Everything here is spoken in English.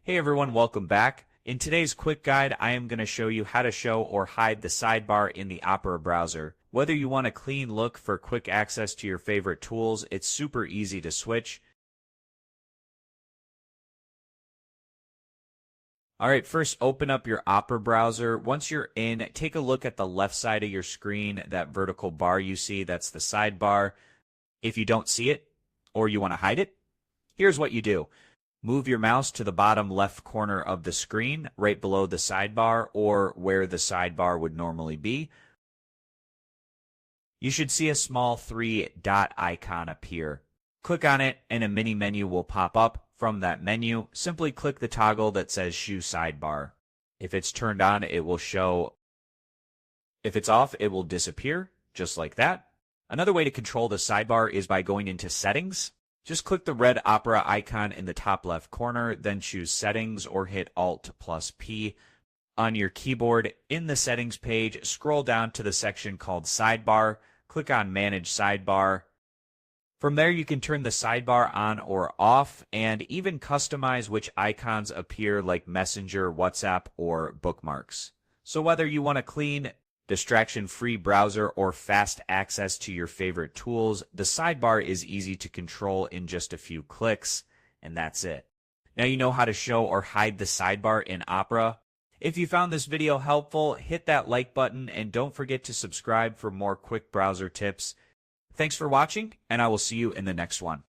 Hey everyone, welcome back. In today's quick guide, I am going to show you how to show or hide the sidebar in the Opera browser. Whether you want a clean look for quick access to your favorite tools, it's super easy to switch. Alright, first open up your Opera browser. Once you're in, take a look at the left side of your screen, that vertical bar you see, that's the sidebar. If you don't see it, or you want to hide it, here's what you do. Move your mouse to the bottom left corner of the screen, right below the sidebar or where the sidebar would normally be. You should see a small three-dot icon appear. Click on it and a mini menu will pop up. From that menu, simply click the toggle that says Show Sidebar. If it's turned on, it will show. If it's off, it will disappear, just like that. Another way to control the sidebar is by going into Settings. Just click the red Opera icon in the top left corner, then choose Settings or hit Alt+P. On your keyboard, in the Settings page, scroll down to the section called Sidebar, click on Manage Sidebar. From there, you can turn the sidebar on or off, and even customize which icons appear like Messenger, WhatsApp, or bookmarks. So whether you want a clean, distraction-free browser or fast access to your favorite tools, the sidebar is easy to control in just a few clicks, and that's it. Now you know how to show or hide the sidebar in Opera. If you found this video helpful, hit that like button and don't forget to subscribe for more quick browser tips. Thanks for watching, and I will see you in the next one.